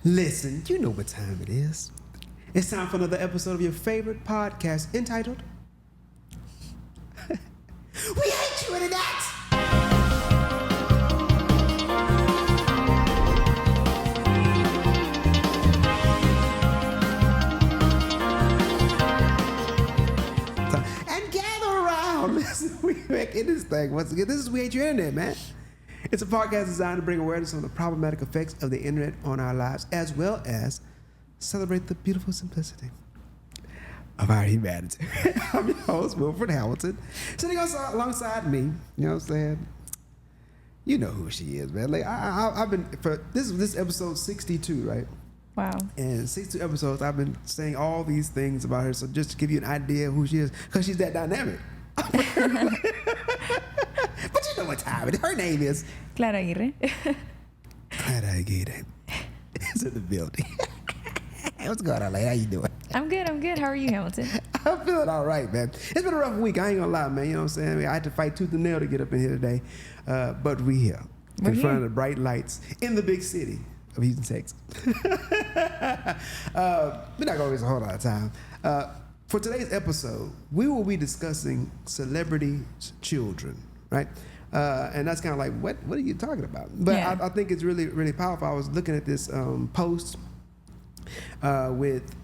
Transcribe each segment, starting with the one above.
Listen, you know what time it is. It's time for another episode of your favorite podcast entitled We Hate You Internet! And gather around. Listen, we back in this thing once again. This is We Hate You Internet, man. It's a podcast designed to bring awareness on the problematic effects of the internet on our lives, as well as celebrate the beautiful simplicity of our humanity. I'm your host, Wilfred Hamilton. Sitting alongside me, you know what I'm saying? You know who she is, man. Like I've been for this episode 62, right? Wow. And 62 episodes, I've been saying all these things about her. So just to give you an idea of who she is, because she's that dynamic. But you know what time it is. Her name is Clara Aguirre. Clara Aguirre is in the building. What's going on, lady? How you doing? I'm good. How are you, Hamilton? I'm feeling all right, man. It's been a rough week. I ain't gonna lie, man. You know what I'm saying? I had to fight tooth and nail to get up in here today. But we here. We're in front of here. the bright lights in the big city of Houston, Texas. We're not gonna waste a whole lot of time. For today's episode, we will be discussing celebrity children, right? And that's kind of like, what are you talking about? But Yeah. I think it's really, really powerful. I was looking at this post with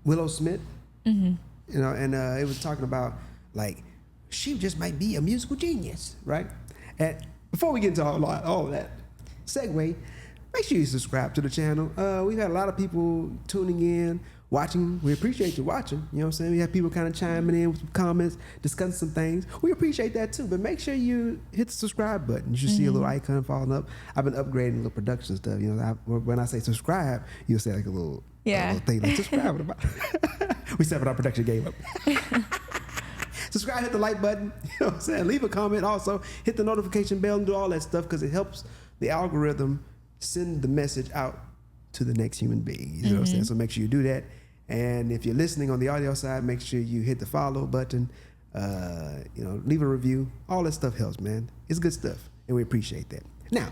Willow Smith, you know, and it was talking about like she just might be a musical genius, right? And before we get into all that segue, make sure you subscribe to the channel. We've had a lot of people tuning in, watching. We appreciate you watching. You know what I'm saying? We have people kind of chiming in with some comments, discussing some things. We appreciate that too. But make sure you hit the subscribe button. You should see a little icon falling up. I've been upgrading a little production stuff. You know, when I say subscribe, you'll say like a little thing like subscribe. We stepping our production game up. Subscribe, hit the like button. You know what I'm saying? Leave a comment. Also, hit the notification bell and do all that stuff because it helps the algorithm send the message out to the next human being. You know what I'm saying? So make sure you do that. And if you're listening on the audio side, make sure you hit the follow button. You know, leave a review. All that stuff helps, man. It's good stuff, and we appreciate that. Now,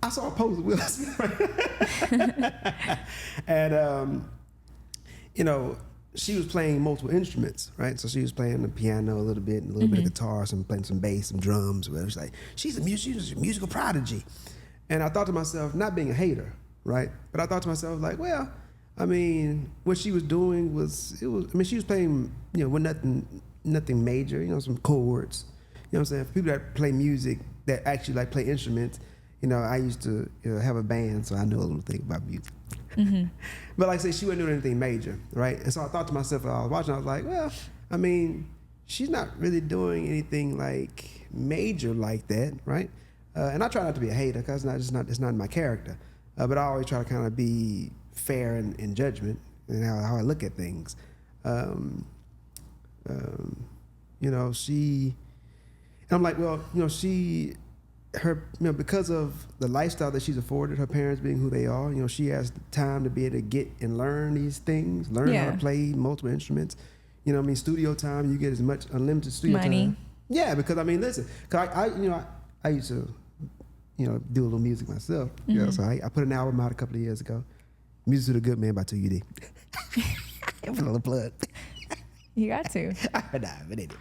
I saw a post of Will Smith, and you know, she was playing multiple instruments, right? So she was playing the piano a little bit, and a little bit of guitar, some playing some bass, some drums. Whatever. She's like, she's a musical prodigy. And I thought to myself, not being a hater, right? But I thought to myself, like, well, I mean, what she was doing she was playing, you know, with nothing major, you know, some chords. You know what I'm saying? For people that play music, that actually like play instruments, you know, I used to have a band, so I know a little thing about music. But like I say, she wasn't doing anything major, right? And so I thought to myself, while I was watching, I was like, well, I mean, she's not really doing anything like major like that, right? And I try not to be a hater because it's not in my character. But I always try to kind of be fair in judgment and how I look at things. You know, I'm like, well, you know, because of the lifestyle that she's afforded, her parents being who they are, you know, she has the time to be able to get and learn these things, learn how to play multiple instruments. You know what I mean? Studio time, you get as much unlimited studio time. Yeah, because I mean, listen, cause I used to, you know, do a little music myself. You know, so I put an album out a couple of years ago. Music to the Good Man by 2UD. Put a little plug. You got to. But anyway.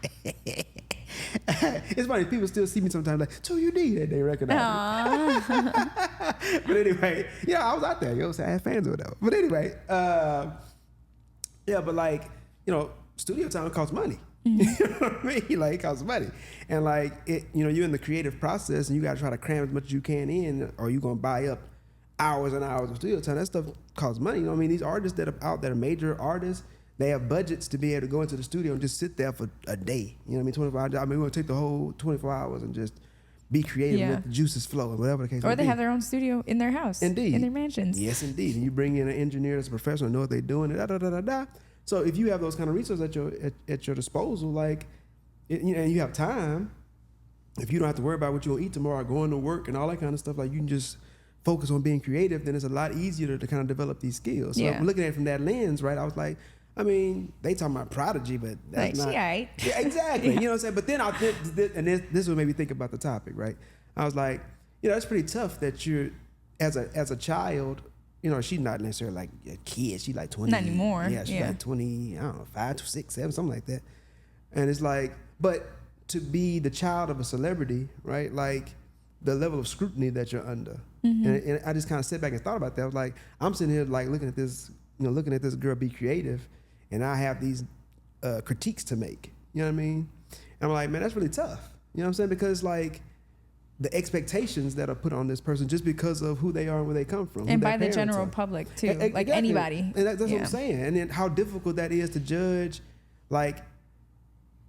It's funny, people still see me sometimes like, 2UD, and they recognize me. But anyway, yeah, I was out there. You know what I'm saying? I had fans or whatever. But anyway, yeah, but like, you know, studio time costs money. You know what I mean? Like, it costs money. And like, you know, you're in the creative process and you got to try to cram as much as you can in, or you're going to buy up hours and hours of studio time. That stuff costs money. You know what I mean? These artists that are out there, major artists, they have budgets to be able to go into the studio and just sit there for a day. You know what I mean? 24 hours. I mean, we're going to take the whole 24 hours and just be creative, let the juices flow, and whatever the case may be. Or they have their own studio in their house. Indeed. In their mansions. Yes, indeed. And you bring in an engineer that's a professional, know what they're doing, da. So if you have those kind of resources at your disposal, like, you know, and you have time, if you don't have to worry about what you'll eat tomorrow, going to work and all that kind of stuff, like you can just focus on being creative, then it's a lot easier to kind of develop these skills. So looking at it from that lens, right, I was like, I mean, they talking about prodigy, but that's like, not. She ain't. Yeah, exactly. You know what I'm saying? But then this would make me think about the topic, right? I was like, you know, it's pretty tough that you're as a child, she's not necessarily like a kid. She's like 20. Not anymore. Yeah, she's like 20, I don't know, 5 to 6, 7, something like that. And it's like, but to be the child of a celebrity, right? Like the level of scrutiny that you're under. And I just kind of sit back and thought about that. I was like, I'm sitting here like looking at this girl be creative, and I have these critiques to make. You know what I mean? And I'm like, man, that's really tough. You know what I'm saying? Because like the expectations that are put on this person just because of who they are and where they come from. And by the general public too, Exactly. like anybody. And that's what I'm saying. And then how difficult that is to judge, like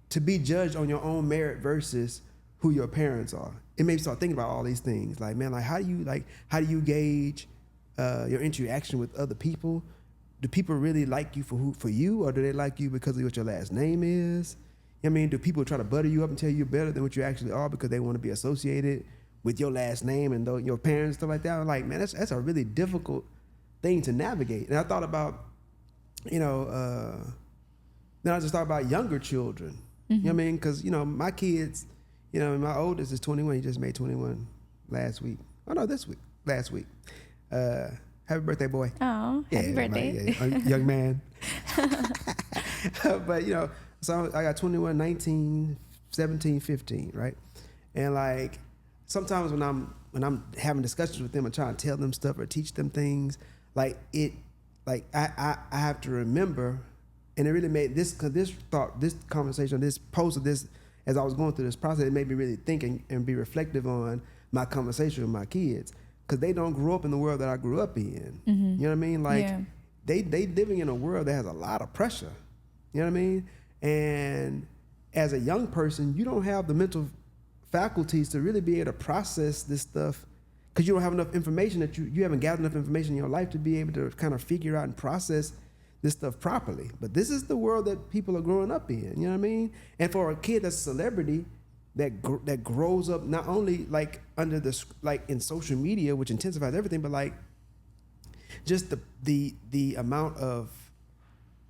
to be judged on your own merit versus who your parents are. It made me start thinking about all these things. Like, man, like how do you gauge your interaction with other people? Do people really like you for you, or do they like you because of what your last name is? I mean, do people try to butter you up and tell you you're better than what you actually are because they want to be associated with your last name and your parents, stuff like that? I'm like, man, that's a really difficult thing to navigate. And I thought about, then I just thought about younger children. You know what I mean? Because, my kids, my oldest is 21. He just made 21 last week. Oh, no, last week. Happy birthday, boy. Oh, happy birthday. Young man. But, so I got 21, 19, 17, 15, right? And like sometimes when I'm having discussions with them and trying to tell them stuff or teach them things, I have to remember, and it really made this conversation, this post of this, as I was going through this process, it made me really think and be reflective on my conversation with my kids, because they don't grow up in the world that I grew up in. You know what I mean? Like they living in a world that has a lot of pressure. You know what I mean? And as a young person, you don't have the mental faculties to really be able to process this stuff, because you don't have enough information, that you haven't gathered enough information in your life to be able to kind of figure out and process this stuff properly. But this is the world that people are growing up in, you know what I mean? And for a kid that's a celebrity that grows up not only like under this, like in social media, which intensifies everything, but like just the amount of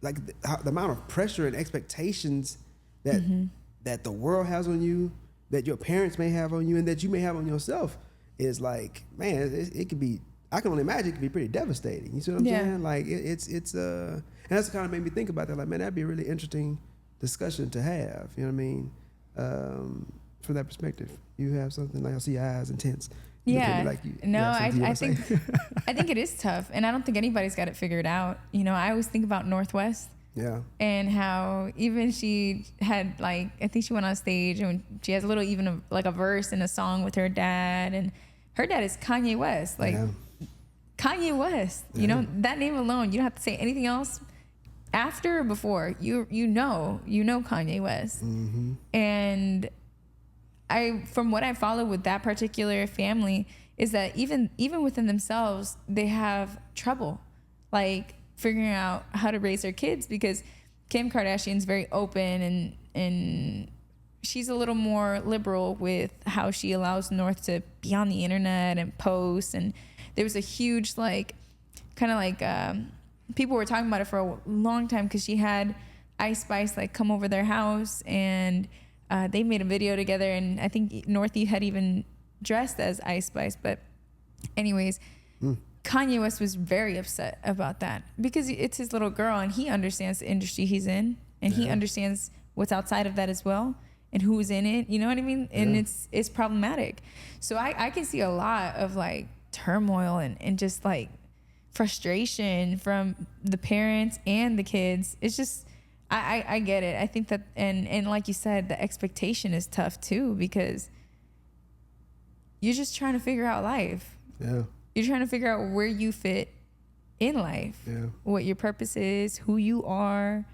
like the amount of pressure and expectations that the world has on you, that your parents may have on you, and that you may have on yourself is like, man, it could be, I can only imagine it could be pretty devastating. You see what I'm saying? Like it's and that's kind of made me think about that. Like, man, that'd be a really interesting discussion to have. You know what I mean? From that perspective, you have something like, I see your eyes intense. Yeah. Like I think I think it is tough, and I don't think anybody's got it figured out. I always think about Northwest. Yeah. And how even she had like, I think she went on stage and she has a little, even like a verse in a song with her dad, and her dad is Kanye West. Like Kanye West, that name alone, you don't have to say anything else after or before. You know Kanye West. And from what I follow with that particular family is that even within themselves, they have trouble like figuring out how to raise their kids, because Kim Kardashian's very open and she's a little more liberal with how she allows North to be on the internet and post. And there was a huge people were talking about it for a long time, because she had Ice Spice like come over their house, and they made a video together, and I think Northie had even dressed as Ice Spice. But anyways, Kanye West was very upset about that, because it's his little girl and he understands the industry he's in, and he understands what's outside of that as well and who's in it. You know what I mean? And it's problematic. So I can see a lot of like turmoil and just like frustration from the parents and the kids. It's just, I get it. I think that, and like you said, the expectation is tough too, because you're just trying to figure out life. Yeah. You're trying to figure out where you fit in life, what your purpose is, who you are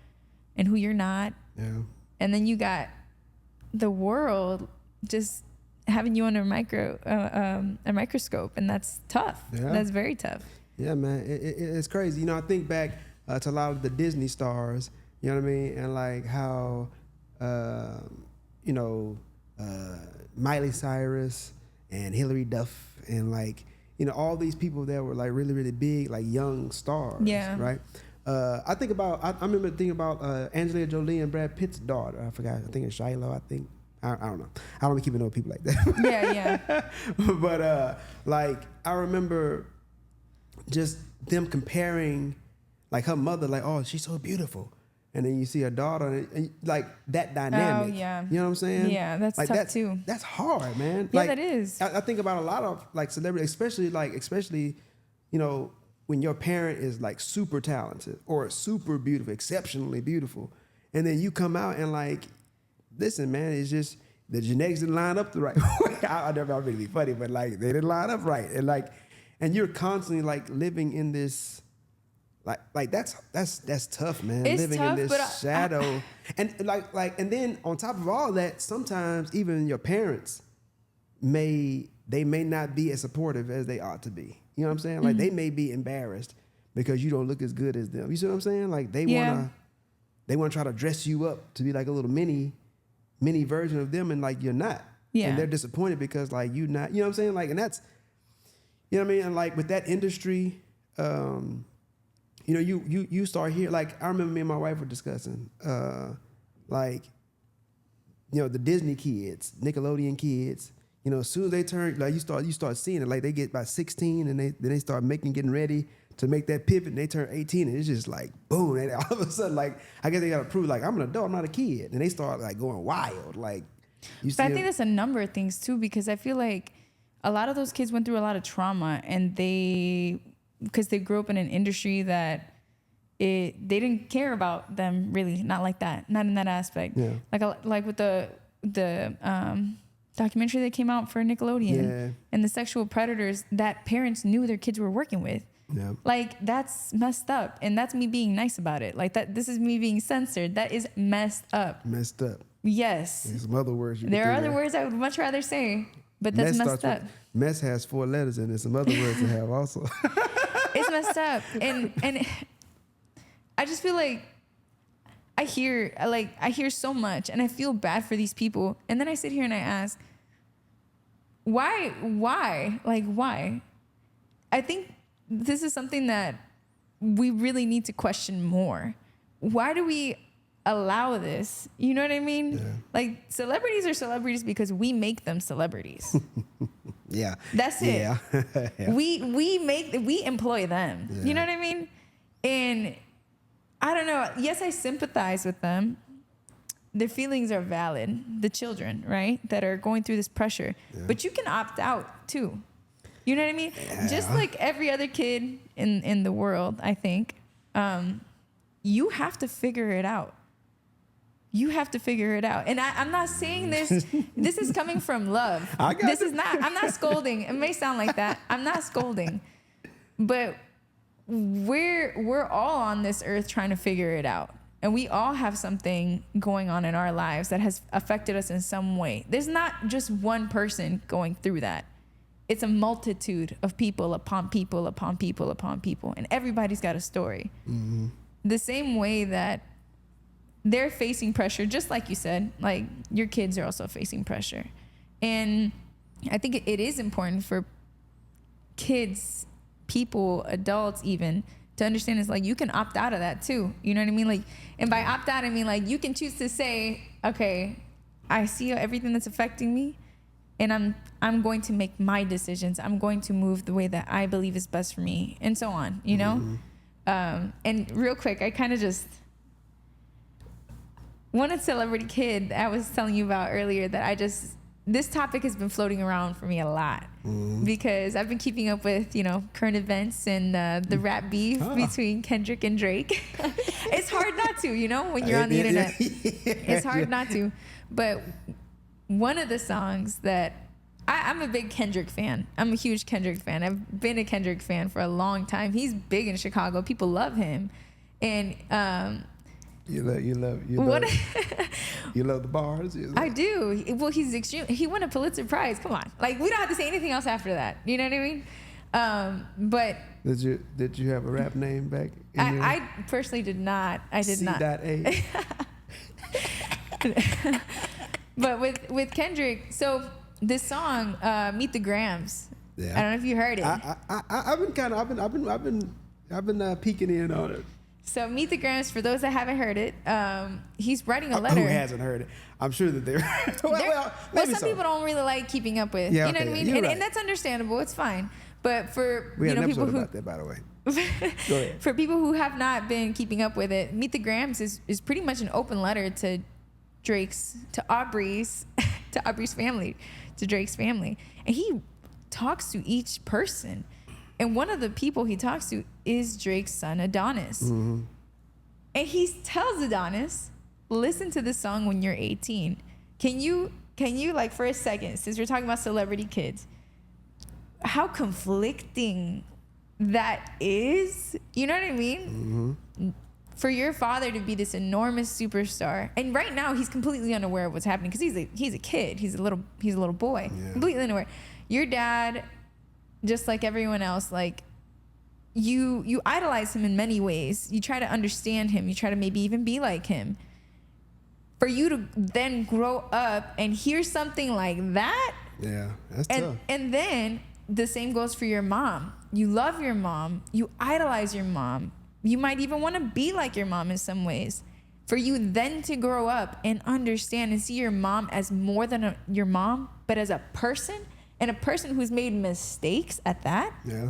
and who you're not. Yeah. And then you got the world just having you under a microscope, and that's tough. Yeah. That's very tough. Yeah, man, it's crazy. I think back to a lot of the Disney stars, you know what I mean? And like how, Miley Cyrus and Hilary Duff and like, all these people that were like really, really big, like young stars, right? I remember thinking about Angelina Jolie and Brad Pitt's daughter. I forgot. I think it's Shiloh. I think I don't know. I don't be keeping no people like that. Yeah. But like I remember just them comparing, like her mother, like, oh, she's so beautiful, and then you see her daughter, and like that dynamic. Oh, yeah. You know what I'm saying? Yeah, that's like, tough too. That's hard, man. Yeah, like, that is. I think about a lot of like celebrities, especially, you know, when your parent is like super talented or super beautiful, exceptionally beautiful, and then you come out and like, listen, man, it's just the genetics didn't line up the right way. I never want to be funny, but like they didn't line up right, and like, and you're constantly like living in this, like that's tough, man. It's living tough, in this shadow, and and then on top of all that, sometimes even your parents may not be as supportive as they ought to be. You know what I'm saying? Like they may be embarrassed because you don't look as good as them. You see what I'm saying? Like they wanna try to dress you up to be like a little mini version of them, and like you're not. Yeah. And they're disappointed because like you not. You know what I'm saying? Like, and that's, you know what I mean? And like with that industry, you know, you start here. Like I remember me and my wife were discussing, like, you know, the Disney kids, Nickelodeon kids. You know, as soon as they turn, like you start seeing it. Like they get about 16, and then they start getting ready to make that pivot, and they turn 18, and it's just like boom. And all of a sudden, like I guess they gotta prove like I'm an adult, I'm not a kid, and they start like going wild. Like, But I think that's a number of things too, because I feel like a lot of those kids went through a lot of trauma, and because they grew up in an industry that they didn't care about them really, not like that, not in that aspect. Yeah. Like with the documentary that came out for Nickelodeon and the sexual predators that parents knew their kids were working with. Yeah. Like that's messed up, and that's me being nice about it. Like that, this is me being censored. That is messed up. Messed up. Yes. There's some other words. There are other words I would much rather say, but that's messed up. Mess has 4 letters, and there's some other words to have also. It's messed up, and I just feel like I hear so much, and I feel bad for these people, and then I sit here and I ask, why? Like why? I think this is something that we really need to question more. Why do we allow this? You know what I mean? Yeah. Like celebrities are celebrities because we make them celebrities. Yeah. That's it. Yeah. Yeah. We employ them. Yeah. You know what I mean? And I don't know. Yes, I sympathize with them. Their feelings are valid. The children, right, that are going through this pressure. Yeah. But you can opt out too. You know what I mean? Yeah. Just like every other kid in the world, I think, you have to figure it out. You have to figure it out. And I'm not saying this. This is coming from love. I'm not scolding. It may sound like that. I'm not scolding. But we're all on this earth trying to figure it out. And we all have something going on in our lives that has affected us in some way. There's not just one person going through that. It's a multitude of people upon people upon people upon people. And everybody's got a story. Mm-hmm. The same way that they're facing pressure, just like you said, like your kids are also facing pressure. And I think it is important for kids, people, adults even, to understand is like you can opt out of that too. You know what I mean? Like, and by opt out, I mean like you can choose to say, okay, I see everything that's affecting me, and I'm going to make my decisions. I'm going to move the way that I believe is best for me, and so on. You know. Mm-hmm. And real quick, I kind of just one celebrity kid I was telling you about earlier that this topic has been floating around for me a lot because I've been keeping up with, you know, current events and the rap beef between Kendrick and Drake. It's hard not to, you know, when you're on the internet. It's hard not to. But one of the songs that I'm a big Kendrick fan. I'm a huge Kendrick fan. I've been a Kendrick fan for a long time. He's big in Chicago. People love him. And You love the bars. I do. Well, he's extreme. He won a Pulitzer Prize. Come on, like we don't have to say anything else after that. You know what I mean? But did you have a rap name back? I personally did not. I did not. C.A. But with Kendrick, so this song, "Meet the Grams." Yeah. I don't know if you heard it. I've been peeking in on it. So Meet the Grams, for those that haven't heard it, he's writing a letter. Who hasn't heard it? I'm sure that they're well, maybe some people don't really like keeping up with. Yeah, you know what I mean? Right. And that's understandable. It's fine. But for we had an people episode who about that, by the way. Go ahead. For people who have not been keeping up with it, Meet the Grams is pretty much an open letter to Aubrey's family, to Drake's family. And he talks to each person. And one of the people he talks to is Drake's son, Adonis. Mm-hmm. And he tells Adonis, listen to this song when you're 18. Can you like for a second, since we're talking about celebrity kids, how conflicting that is? You know what I mean? Mm-hmm. For your father to be this enormous superstar, and right now he's completely unaware of what's happening because he's a kid, he's a little boy, completely unaware. Your dad, just like everyone else, like you idolize him in many ways. You try to understand him. You try to maybe even be like him. For you to then grow up and hear something like that, that's tough. And then the same goes for your mom. You love your mom. You idolize your mom. You might even want to be like your mom in some ways. For you then to grow up and understand and see your mom as more than your mom, but as a person, and a person who's made mistakes at that. Yeah.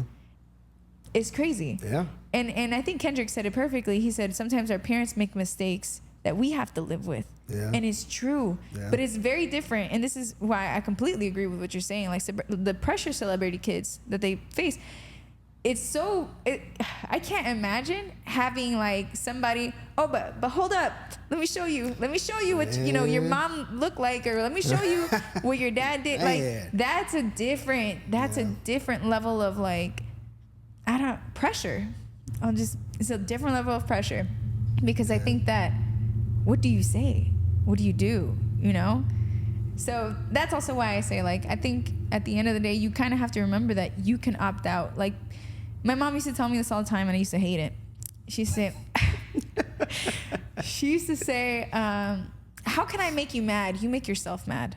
It's crazy. Yeah. And I think Kendrick said it perfectly. He said, sometimes our parents make mistakes that we have to live with. Yeah. And it's true. Yeah. But it's very different. And this is why I completely agree with what you're saying. Like the pressure celebrity kids that they face, I can't imagine having like somebody, but hold up, let me show you what your mom looked like, or let me show you what your dad did. Like that's a different level of like, pressure. It's a different level of pressure, because I think that, what do you say? What do you do? You know? So that's also why I say, like, I think at the end of the day, you kind of have to remember that you can opt out. Like, my mom used to tell me this all the time, and I used to hate it. She used to say, how can I make you mad? You make yourself mad.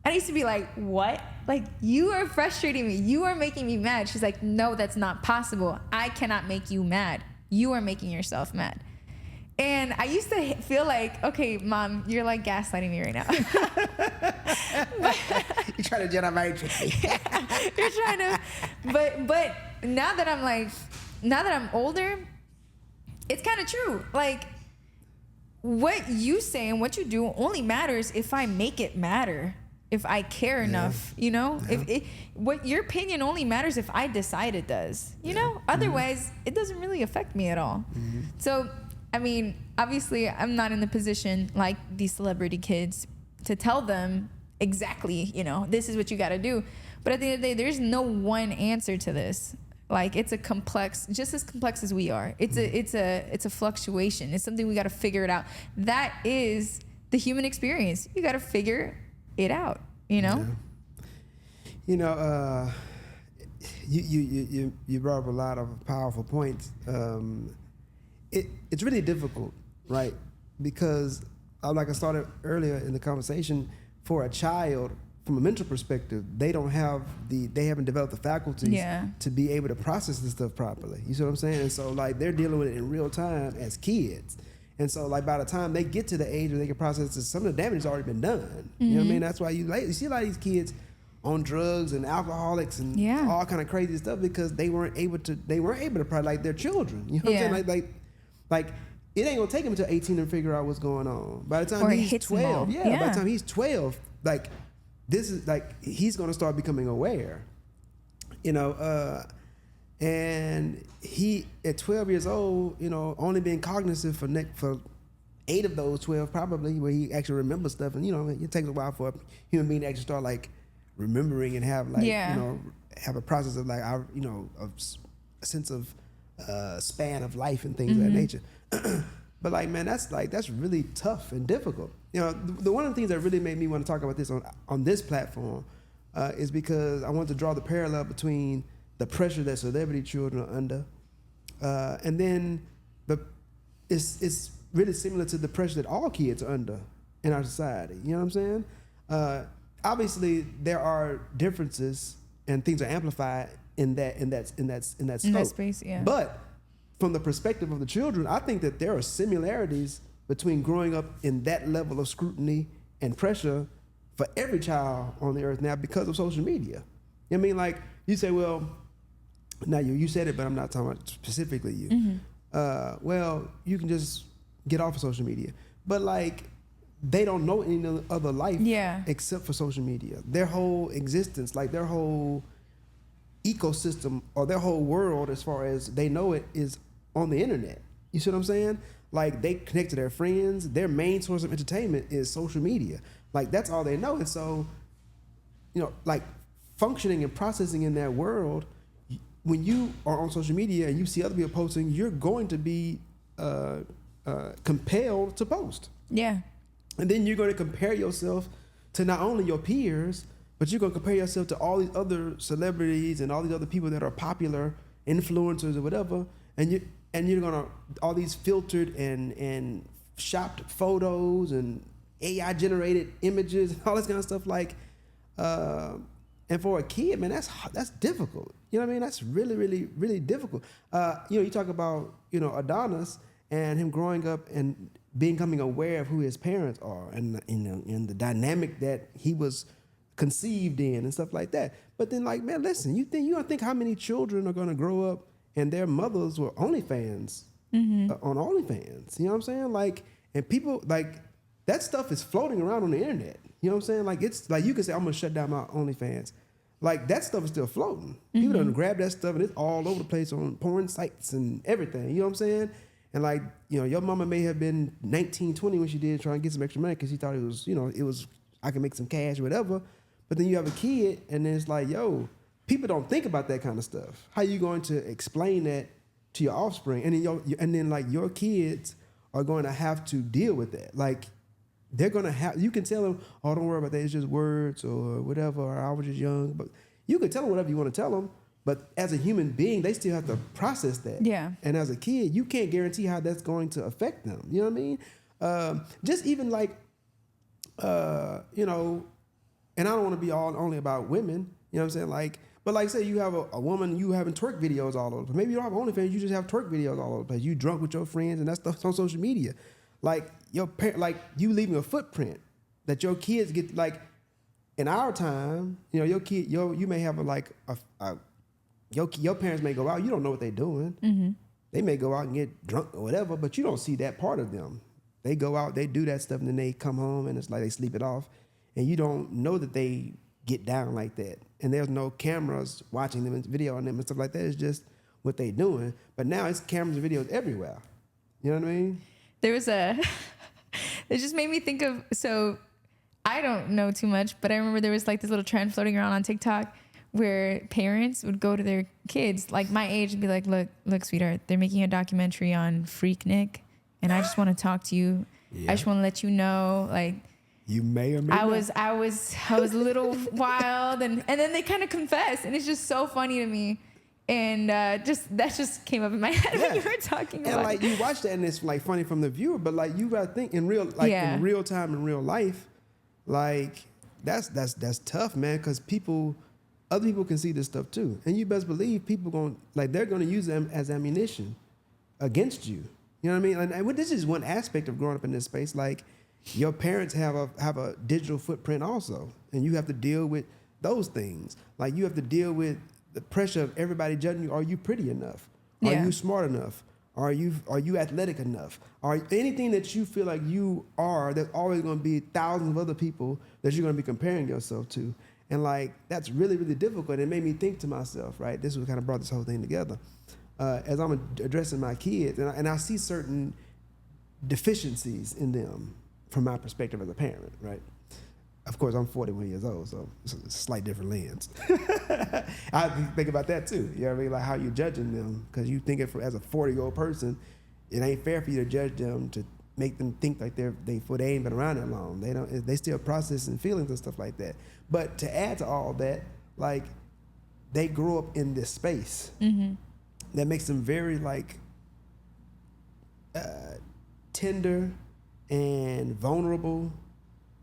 And I used to be like, what? Like, you are frustrating me. You are making me mad. She's like, no, that's not possible. I cannot make you mad. You are making yourself mad. And I used to feel like, okay, Mom, you're like gaslighting me right now. You're trying to Jedi mind trick me. You're trying to, but now that I'm older, it's kind of true. Like, what you say and what you do only matters if I make it matter, if I care enough, you know? Yeah. What your opinion only matters if I decide it does, you know? Otherwise, it doesn't really affect me at all. Mm-hmm. So, I mean, obviously, I'm not in the position like these celebrity kids to tell them exactly, this is what you got to do. But at the end of the day, there's no one answer to this. Like, it's just as complex as we are. It's a fluctuation. It's something we got to figure it out. That is the human experience. You got to figure it out, Yeah. You brought up a lot of powerful points. It's really difficult, right? Because like I started earlier in the conversation, for a child, from a mental perspective, they haven't developed the faculties to be able to process this stuff properly. You see what I'm saying? And so like they're dealing with it in real time as kids. And so like by the time they get to the age where they can process this, some of the damage has already been done. Mm-hmm. You know what I mean? That's why you see a lot of these kids on drugs and alcoholics and all kind of crazy stuff because they weren't able to probably like their children. You know what I'm saying? Like it ain't gonna take him until 18 to figure out what's going on. By the time he's 12, by the time he's 12, like this is like he's gonna start becoming aware. And he at 12 years old, only being cognizant for 8 of those 12 probably, where he actually remembers stuff, and it takes a while for a human being to actually start like remembering and have like have a process of like a sense of span of life and things of that nature. But like, man, that's really tough and difficult. The one of the things that really made me want to talk about this on this platform is because I want to draw the parallel between the pressure that celebrity children are under, and then it's really similar to the pressure that all kids are under in our society. You know what I'm saying? Obviously, there are differences and things are amplified in that scope. In that space, yeah. But from the perspective of the children, I think that there are similarities between growing up in that level of scrutiny and pressure for every child on the earth now because of social media. I mean, like you say, well, now you said it, but I'm not talking about specifically you. Well, you can just get off of social media, but like they don't know any other life except for social media. Their whole existence, like their whole ecosystem or their whole world, as far as they know it, is on the internet. You see what I'm saying? Like they connect to their friends. Their main source of entertainment is social media. Like that's all they know. And so, you know, like functioning and processing in that world, when you are on social media and you see other people posting, you're going to be compelled to post. Yeah. And then you're going to compare yourself to not only your peers, but you're going to compare yourself to all these other celebrities and all these other people that are popular, influencers or whatever. And you're going to, all these filtered and shopped photos and AI generated images and all this kind of stuff. Like, and for a kid, man, that's difficult. You know what I mean? That's really, really, really difficult. You know, you talk about, you know, Adonis and him growing up and becoming aware of who his parents are and, you know, and the dynamic that he was conceived in and stuff like that. But then, like, man, listen, you don't think how many children are going to grow up and their mothers were OnlyFans on OnlyFans. You know what I'm saying? Like, and people, like, that stuff is floating around on the internet. You know what I'm saying? Like, it's like you can say, I'm going to shut down my OnlyFans. Like, that stuff is still floating. People done grab that stuff and it's all over the place on porn sites and everything. You know what I'm saying? And like, you know, your mama may have been 19, 20 when she did try and get some extra money because she thought it was, you know, I can make some cash or whatever. But then you have a kid and then it's like, yo, people don't think about that kind of stuff. How you going to explain that to your offspring? And then like your kids are going to have to deal with that. Like, they're going to have, you can tell them, oh, don't worry about that. It's just words or whatever. Or I was just young. But you can tell them whatever you want to tell them. But as a human being, they still have to process that. Yeah. And as a kid, you can't guarantee how that's going to affect them. You know what I mean? Just even like, you know, and I don't want to be all only about women. You know what I'm saying? Like, but like say you have a woman, you having twerk videos all over. Maybe you don't have OnlyFans, you just have twerk videos all over the place. You drunk with your friends and that stuff's on social media. Like your parent, like you leaving a footprint that your kids get. Like in our time, you know, your kid, you may have your parents may go out. You don't know what they're doing. They may go out and get drunk or whatever, but you don't see that part of them. They go out, they do that stuff, and then they come home and it's like they sleep it off, and you don't know that they get down like that. And there's no cameras watching them and video on them and stuff like that. It's just what they doing. But now it's cameras and videos everywhere. You know what I mean? There was it just made me think of, so I don't know too much, but I remember there was like this little trend floating around on TikTok where parents would go to their kids, like my age, and be like, look, sweetheart, they're making a documentary on Freaknik, and I just want to talk to you. Yeah. I just want to let you know, like, you may or may not. I I was a little wild, and then they kind of confess, and it's just so funny to me. And that just came up in my head when you were talking about it. And like you watch that and it's like funny from the viewer, but like you gotta think in real time, in real life, like that's tough, man, because other people can see this stuff too. And you best believe they're gonna use them as ammunition against you. You know what I mean? And this is one aspect of growing up in this space. Like your parents have a digital footprint also, and you have to deal with those things. Like you have to deal with the pressure of everybody judging you. Are you pretty enough? Are you smart enough? Are you athletic enough? Or anything that you feel like you are, there's always going to be thousands of other people that you're going to be comparing yourself to. And like, that's really, really difficult. It made me think to myself, right? This was kind of brought this whole thing together. As I'm addressing my kids, and I see certain deficiencies in them from my perspective as a parent, right? Of course, I'm 41 years old, so it's a slight different lens. I think about that too. You know what I mean? Like how you're judging them, because you think as a 40-year-old person, it ain't fair for you to judge them, to make them think like they ain't been around that long. They still processing feelings and stuff like that. But to add to all that, like they grow up in this space that makes them very like tender and vulnerable.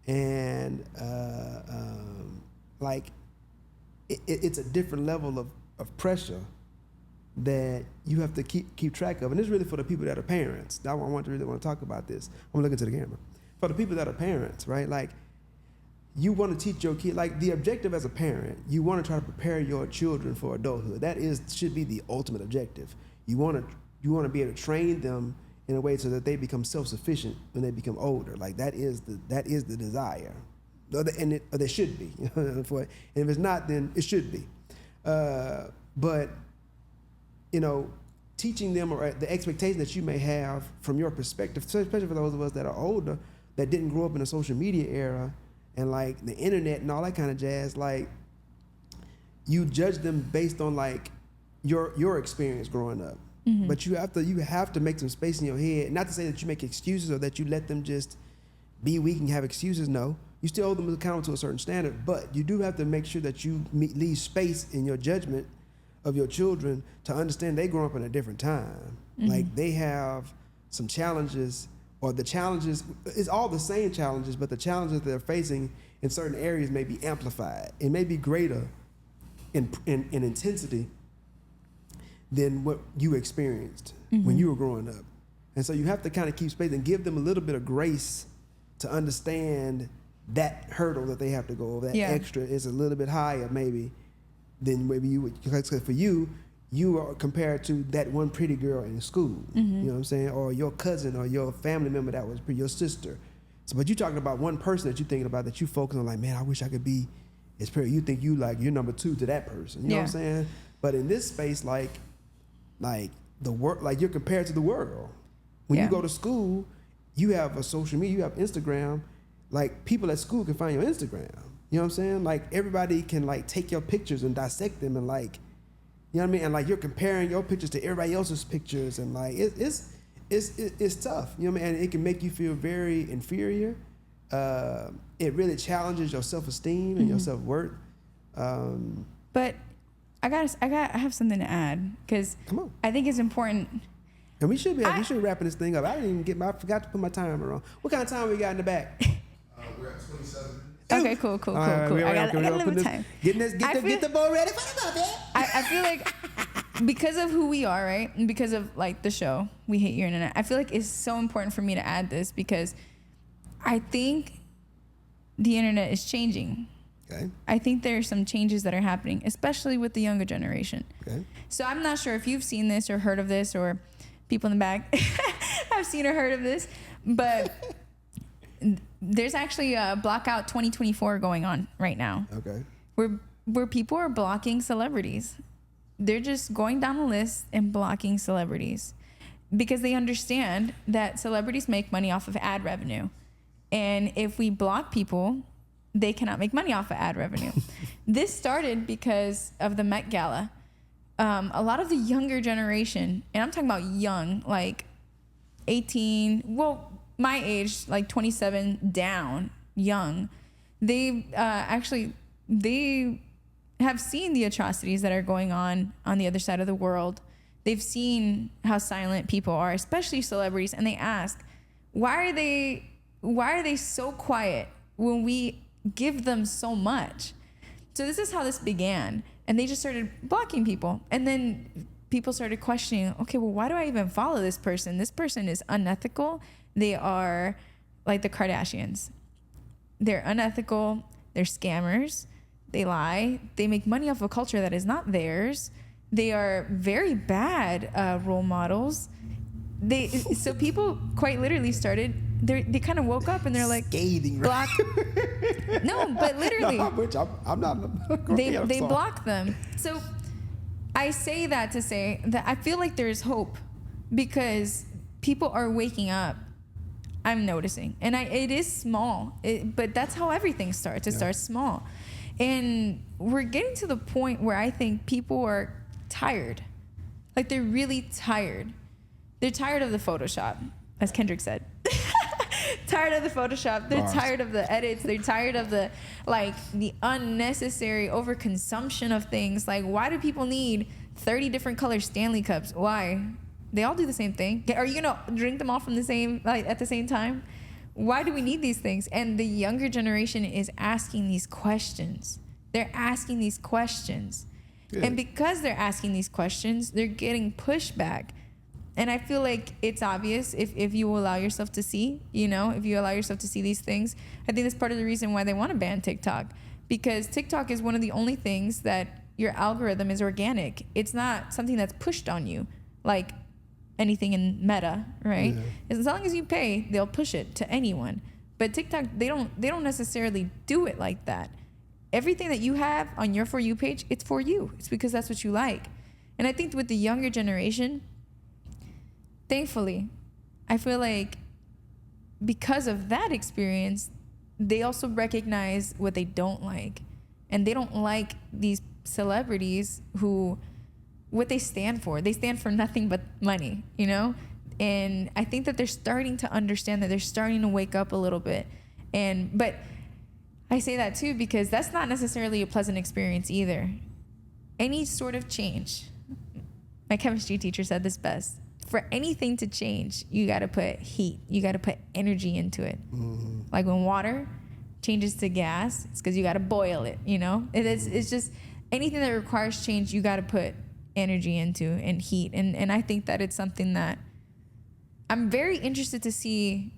And like it's a different level of pressure that you have to keep track of. And this is really for the people that are parents. Now I really want to talk about this. I'm looking to the camera. For the people that are parents, right? Like, you want to teach your kid, like the objective as a parent, you want to try to prepare your children for adulthood. That should be the ultimate objective. You want to be able to train them in a way so that they become self-sufficient when they become older. Like that is the desire, or there should be. And if it's not, then it should be. But teaching them, or the expectation that you may have from your perspective, especially for those of us that are older, that didn't grow up in a social media era and like the internet and all that kind of jazz, like you judge them based on like your experience growing up. Mm-hmm. But you have to make some space in your head. Not to say that you make excuses or that you let them just be weak and have excuses. No, you still hold them accountable to a certain standard, but you do have to make sure that you leave space in your judgment of your children to understand they grew up in a different time. Mm-hmm. Like they have some challenges, or the challenges, it's all the same challenges, but the challenges they're facing in certain areas may be amplified. It may be greater in intensity than what you experienced mm-hmm. when you were growing up. And so you have to kind of keep space and give them a little bit of grace to understand that hurdle that they have to go over. That extra is a little bit higher maybe than maybe you would, because for you are compared to that one pretty girl in school, mm-hmm. you know what I'm saying? Or your cousin or your family member that was your sister. So, but you're talking about one person that you're thinking about, that you focus on, like, man, I wish I could be as pretty. You think you're number two to that person. You know what I'm saying? But in this space, like the work, like you're compared to the world. When you go to school, you have a social media, you have Instagram. Like people at school can find your Instagram. You know what I'm saying? Like everybody can like take your pictures and dissect them and like, you know what I mean? And like you're comparing your pictures to everybody else's pictures, and like it's tough. You know what I mean? And it can make you feel very inferior. It really challenges your self-esteem and mm-hmm. your self-worth. But I have something to add, because I think it's important. And we should be wrapping this thing up. I forgot to put my timer on. What kind of time we got in the back? We're at 27 minutes. Okay, cool. I got a little time. Get the ball ready for the movie. I feel like because of who we are, right? And because of like the show, We Hate Your Internet, I feel like it's so important for me to add this, because I think the internet is changing. Okay. I think there are some changes that are happening, especially with the younger generation. Okay. So I'm not sure if you've seen this or heard of this, or people in the back have seen or heard of this, but there's actually a blockout 2024 going on right now. Okay. Where people are blocking celebrities. They're just going down the list and blocking celebrities because they understand that celebrities make money off of ad revenue. And if we block people, they cannot make money off of ad revenue. This started because of the Met Gala. A lot of the younger generation, and I'm talking about young, like 18, well, my age, like 27 down, young, they have seen the atrocities that are going on the other side of the world. They've seen how silent people are, especially celebrities, and they ask, why are they so quiet when we give them so much? So this is how this began, and they just started blocking people, and then people started questioning, okay, well, why do I even follow this person? This person is unethical. They are like the Kardashians. They're unethical. They're scammers. They lie. They make money off of a culture that is not theirs. They are very bad role models. So people quite literally started, they kind of woke up and they're like, scathing, block. No, but literally. No, I'm not. They block them. So I say that to say that I feel like there's hope, because people are waking up. I'm noticing, and it is small, but that's how everything starts. It starts small, and we're getting to the point where I think people are tired, like they're really tired. They're tired of the Photoshop, as Kendrick said. Tired of the Photoshop. They're tired of the edits. They're tired of the unnecessary overconsumption of things. Like, why do people need 30 different color Stanley cups? Why? They all do the same thing. Are you gonna drink them all from the same, like at the same time? Why do we need these things? And the younger generation is asking these questions. They're asking these questions. Good. And because they're asking these questions, they're getting pushback. And I feel like it's obvious if you allow yourself to see, if you allow yourself to see these things. I think that's part of the reason why they want to ban TikTok, because TikTok is one of the only things that your algorithm is organic. It's not something that's pushed on you like anything in Meta, right? Yeah. As long as you pay, they'll push it to anyone. But TikTok, they don't necessarily do it like that. Everything that you have on your For You page, it's for you. It's because that's what you like. And I think with the younger generation, thankfully, I feel like because of that experience, they also recognize what they don't like. And they don't like these celebrities who, what they stand for. They stand for nothing but money, And I think that they're starting to understand that, they're starting to wake up a little bit. But I say that too because that's not necessarily a pleasant experience either. Any sort of change, my chemistry teacher said this best. For anything to change, you got to put heat. You got to put energy into it. Mm-hmm. Like when water changes to gas, it's because you got to boil it, It's just anything that requires change, you got to put energy into and heat. And I think that it's something that I'm very interested to see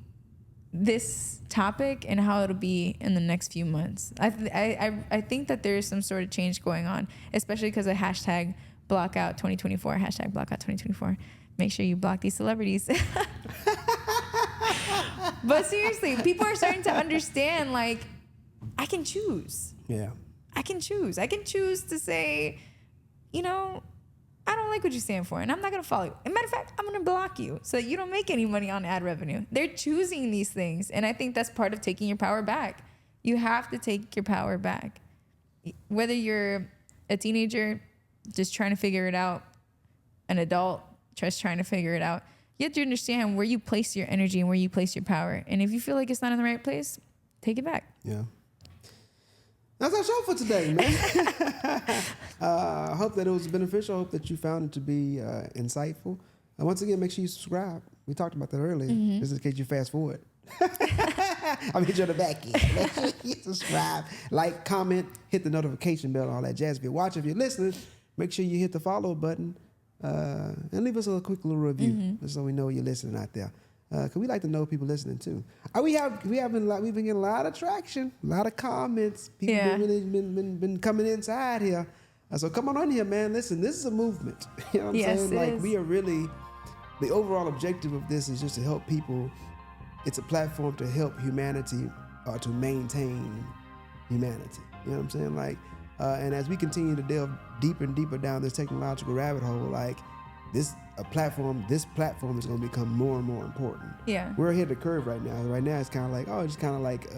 this topic and how it'll be in the next few months. I think that there is some sort of change going on, especially because of hashtag blockout 2024, hashtag blockout 2024. Make sure you block these celebrities. But seriously, people are starting to understand, like, I can choose. Yeah. I can choose. I can choose to say, I don't like what you stand for, and I'm not going to follow you. As a matter of fact, I'm going to block you so that you don't make any money on ad revenue. They're choosing these things, and I think that's part of taking your power back. You have to take your power back. Whether you're a teenager just trying to figure it out, an adult just trying to figure it out, you have to understand where you place your energy and where you place your power. And if you feel like it's not in the right place, take it back. Yeah. That's our show for today, man. I hope that it was beneficial. I hope that you found it to be insightful. Once again, make sure you subscribe. We talked about that earlier, just in case you fast forward. I'm hit you on the back end. Make sure you subscribe, like, comment, hit the notification bell, all that jazz. If you're watching, if you're listening, make sure you hit the follow button and leave us a quick little review, just so we know you're listening out there. Cause we like to know people listening too. We've been getting a lot of traction, a lot of comments. People been coming inside here. So come on here, man. Listen, this is a movement. You know what I'm saying? Like, we are really, the overall objective of this is just to help people. It's a platform to help humanity or to maintain humanity. You know what I'm saying? Like, and as we continue to delve deeper and deeper down this technological rabbit hole, like this platform is going to become more and more important. Yeah. We're ahead of the curve right now. Right now it's kind of like, it's kind of like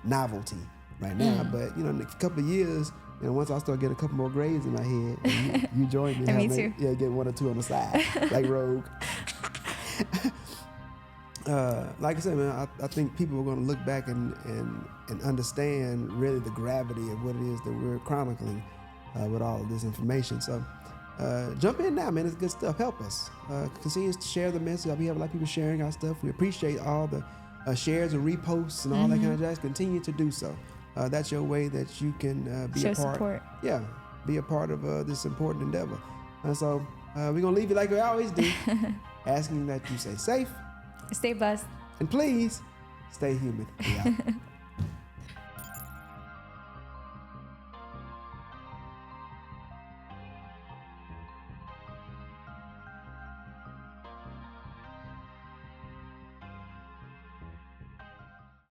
novelty right now. But, in a couple of years, once I start getting a couple more grades in my head, and you join me. Me too. Yeah, get 1 or 2 on the side, like Rogue. Like I said, man, I think people are going to look back and understand really the gravity of what it is that we're chronicling with all of this information. So jump in now, man. It's good stuff. Help us. Continue to share the message. We have a lot of people sharing our stuff. We appreciate all the shares and reposts and all that kind of jazz. Continue to do so. That's your way that you can be show a part. Support. Yeah, be a part of this important endeavor. And so we're going to leave you like we always do, asking that you stay safe. Stay blessed. And please, stay human. Yeah.